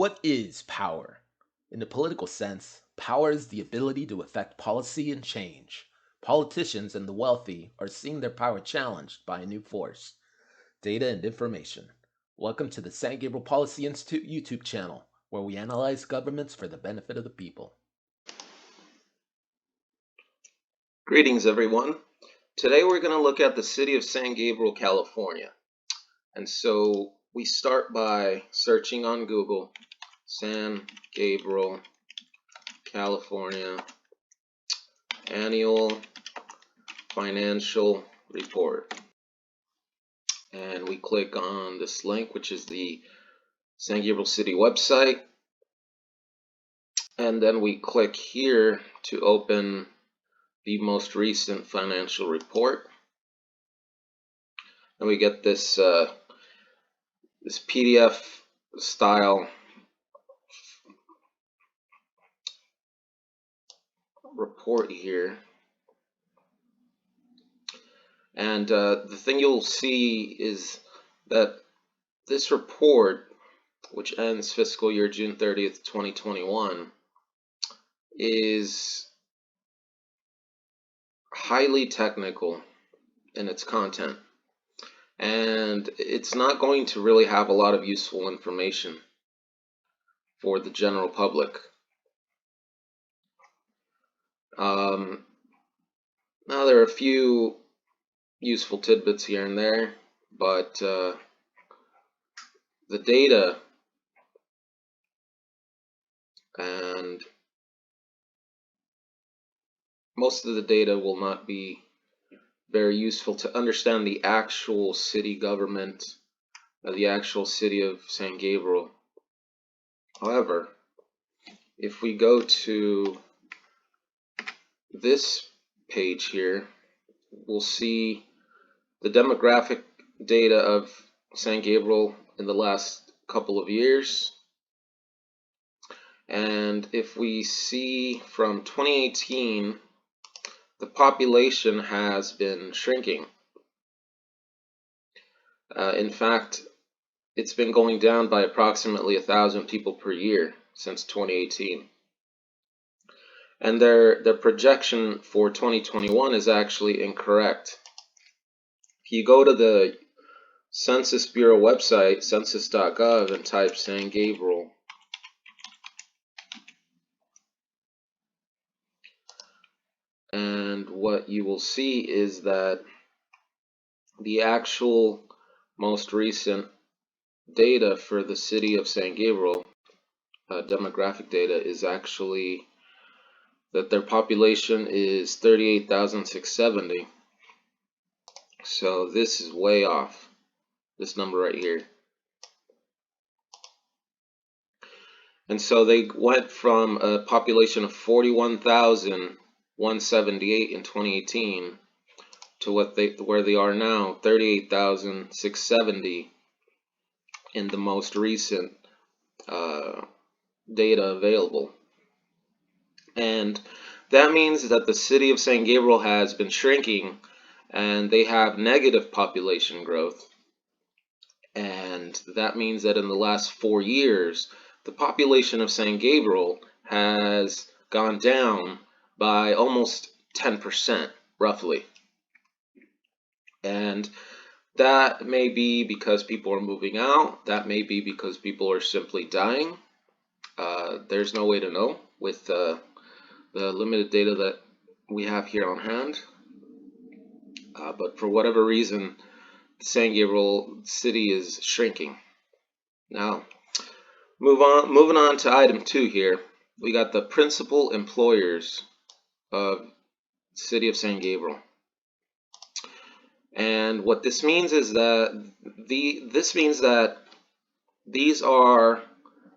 What is power? In the political sense, power is the ability to affect policy and change. Politicians and the wealthy are seeing their power challenged by a new force: data and information. Welcome to the San Gabriel Policy Institute YouTube channel, where we analyze governments for the benefit of the people. Greetings, everyone. Today we're going to look at the city of San Gabriel, California. And so we start by searching on Google, San Gabriel, California, annual financial report. And we click on this link, which is the San Gabriel City website. And then we click here to open the most recent financial report. And we get this PDF style report here. And the thing you'll see is that this report, which ends fiscal year June 30th, 2021, is highly technical in its content. And it's not going to really have a lot of useful information for the general public. Now there are a few useful tidbits here and there, but the data and most of the data will not be very useful to understand the actual city government, the actual city of San Gabriel. However, if we go to this page here, we'll see the demographic data of San Gabriel in the last couple of years. And if we see from 2018, the population has been shrinking. In fact, it's been going down by approximately 1,000 people per year since 2018. And their projection for 2021 is actually incorrect. If you go to the Census Bureau website, census.gov, and type San Gabriel, and what you will see is that the actual most recent data for the city of San Gabriel, demographic data, is actually that their population is 38,670. So this is way off, this number right here. And so they went from a population of 41,178 in 2018 to where they are now, 38,670 in the most recent data available. And that means that the city of San Gabriel has been shrinking, and they have negative population growth. And that means that in the last 4 years, the population of San Gabriel has gone down by almost 10%, roughly. And that may be because people are moving out. That may be because people are simply dying. There's no way to know with the limited data that we have here on hand. But for whatever reason, the San Gabriel city is shrinking. Now, moving on to item 2 here. We got the principal employers of the city of San Gabriel. And what this means is that these are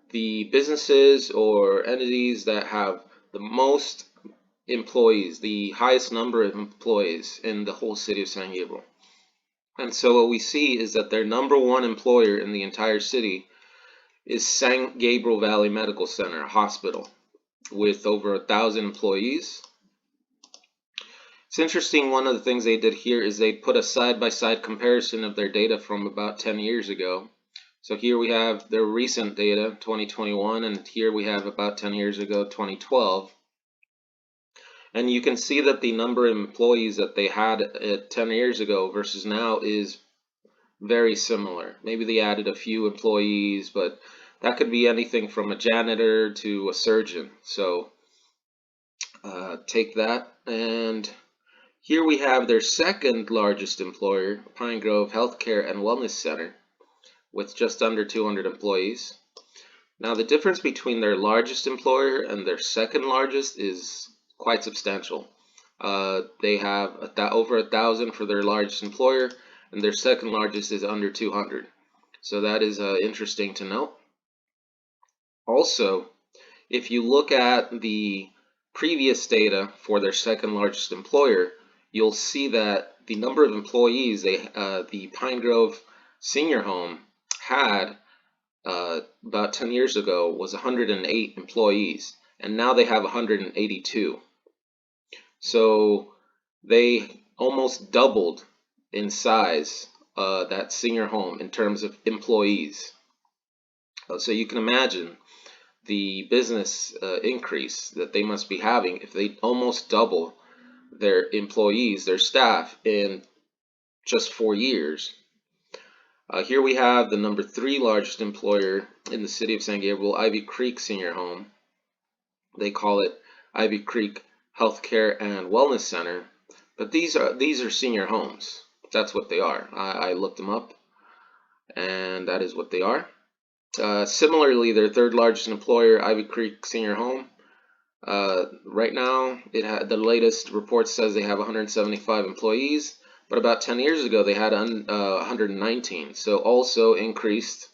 the businesses or entities that have the most employees, the highest number of employees in the whole city of San Gabriel. And so what we see is that their number one employer in the entire city is San Gabriel Valley Medical Center Hospital, with over 1,000 employees. It's interesting, one of the things they did here is they put a side-by-side comparison of their data from about 10 years ago So here we have their recent data, 2021, and here we have about 10 years ago, 2012. And you can see that the number of employees that they had 10 years ago versus now is very similar. Maybe they added a few employees, but that could be anything from a janitor to a surgeon. So take that. And here we have their second largest employer, Pine Grove Healthcare and Wellness Center, with just under 200 employees. Now, the difference between their largest employer and their second largest is quite substantial. They have over 1,000 for their largest employer, and their second largest is under 200. So that is interesting to note. Also, if you look at the previous data for their second largest employer, you'll see that the number of employees the Pine Grove Senior Home had about 10 years ago was 108 employees, and now they have 182. So they almost doubled in size, that senior home, in terms of employees. So you can imagine the business increase that they must be having if they almost double their employees, their staff, in just 4 years. Here we have the number 3 largest employer in the city of San Gabriel, Ivy Creek Senior Home. They call it Ivy Creek Healthcare and Wellness Center, but these are senior homes. That's what they are. I looked them up, and that is what they are. Similarly, their third largest employer, Ivy Creek Senior Home, right now the latest report says they have 175 employees, but about 10 years ago they had 119. So also increased,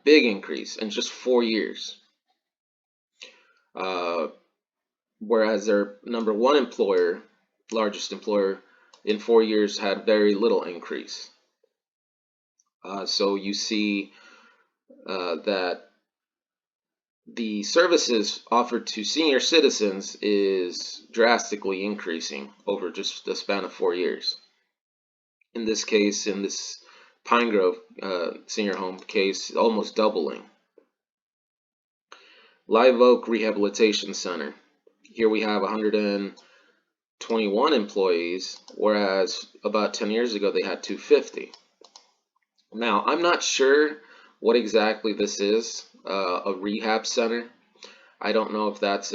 big increase in just 4 years. Whereas their number 1 employer, largest employer, in 4 years had very little increase. So you see that the services offered to senior citizens is drastically increasing over just the span of 4 years. In this case, in this Pine Grove senior home case, almost doubling. Live Oak Rehabilitation Center. Here we have 121 employees, whereas about 10 years ago they had 250. Now, I'm not sure what exactly this is, a rehab center. I don't know if that's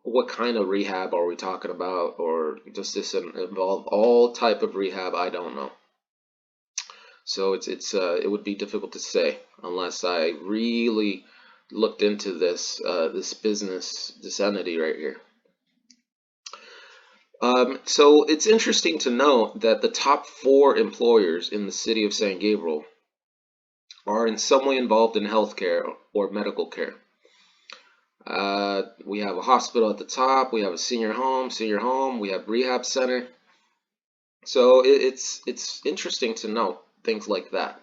what kind of rehab are we talking about, or does this involve all type of rehab? I don't know. So it would be difficult to say unless I really looked into this business, this entity right here. So it's interesting to note that the top 4 employers in the city of San Gabriel are in some way involved in healthcare or medical care. We have a hospital at the top, we have a senior home, we have rehab center. So it's interesting to note things like that,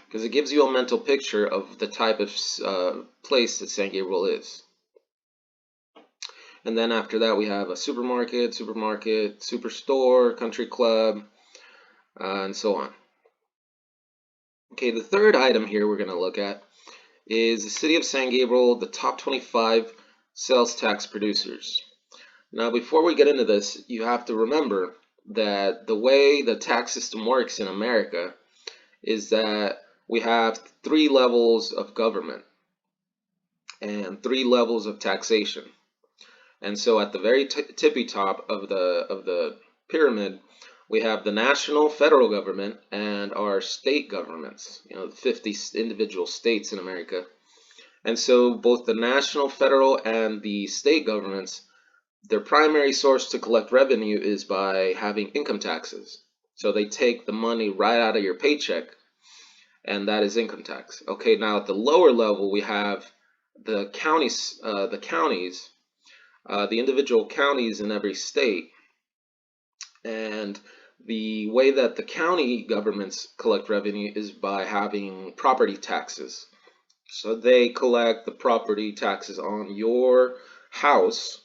because it gives you a mental picture of the type of place that San Gabriel is. And then after that we have a supermarket, superstore, country club, and so on. Okay, the third item here we're going to look at is the City of San Gabriel, the top 25 sales tax producers. Now, before we get into this, you have to remember that the way the tax system works in America is that we have 3 levels of government and 3 levels of taxation. And so at the very tippy top of the pyramid, we have the national federal government and our state governments, the 50 individual states in America. And so both the national, federal, and the state governments, their primary source to collect revenue is by having income taxes. So they take the money right out of your paycheck, and that is income tax. Okay, now at the lower level, we have the counties, the individual counties in every state. And the way that the county governments collect revenue is by having property taxes. So they collect the property taxes on your house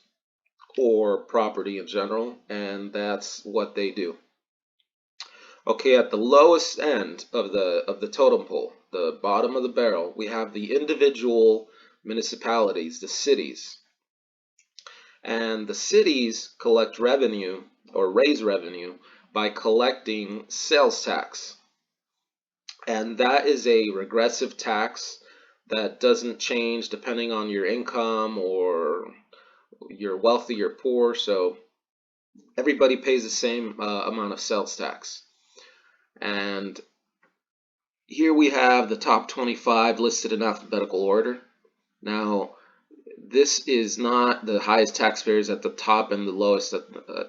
or property in general, and that's what they do. Okay, at the lowest end of the totem pole, the bottom of the barrel, we have the individual municipalities, the cities. And the cities collect revenue or raise revenue by collecting sales tax. And that is a regressive tax that doesn't change depending on your income or you're wealthy or poor. So everybody pays the same amount of sales tax. And here we have the top 25 listed in alphabetical order. Now, this is not the highest taxpayers at the top and the lowest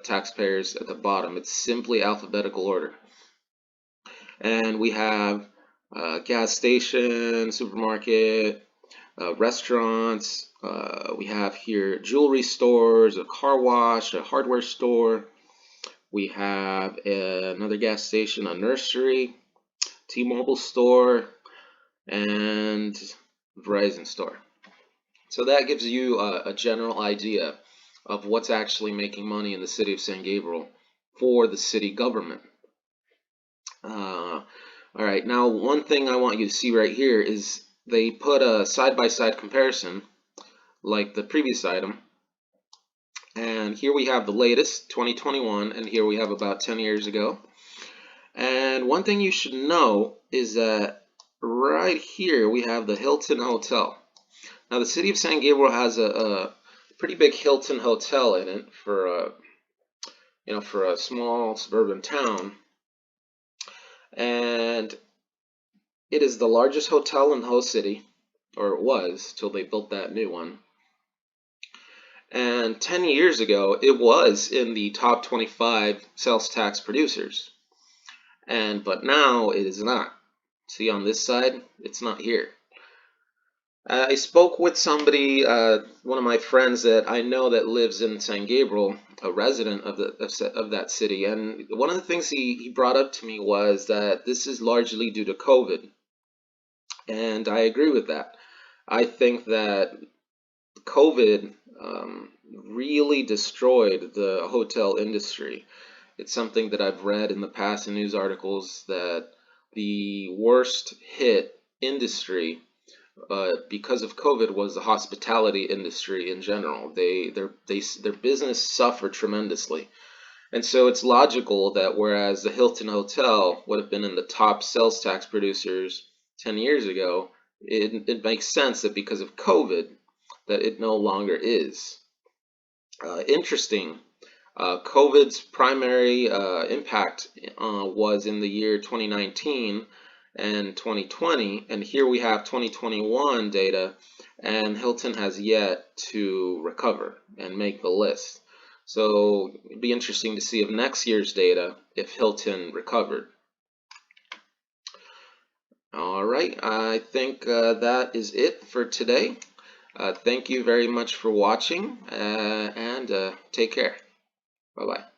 taxpayers at the bottom. It's simply alphabetical order. And we have gas station, supermarket, restaurants. We have here jewelry stores, a car wash, a hardware store. We have another gas station, a nursery, T-Mobile store, and Verizon store. So that gives you a general idea of what's actually making money in the city of San Gabriel for the city government. All right, now one thing I want you to see right here is they put a side-by-side comparison like the previous item. And here we have the latest, 2021, and here we have about 10 years ago. And one thing you should know is that right here we have the Hilton Hotel. Now the city of San Gabriel has a pretty big Hilton Hotel in it for a small suburban town, and it is the largest hotel in the whole city, or it was till they built that new one. And 10 years ago, it was in the top 25 sales tax producers. But now it is not. See on this side, it's not here. I spoke with somebody, one of my friends that I know that lives in San Gabriel, a resident of that city, and one of the things he brought up to me was that this is largely due to COVID, and I agree with that. I think that COVID really destroyed the hotel industry. It's something that I've read in the past in news articles that the worst hit industry because of COVID was the hospitality industry in general. Their business suffered tremendously. And so it's logical that whereas the Hilton Hotel would have been in the top sales tax producers 10 years ago, it makes sense that because of COVID, that it no longer is. Interesting. COVID's primary impact was in the year 2019 and 2020, and here we have 2021 data, and Hilton has yet to recover and make the list. So it'd be interesting to see if next year's data, if Hilton recovered. All right, I think that is it for today. Thank you very much for watching, and take care. Bye-bye.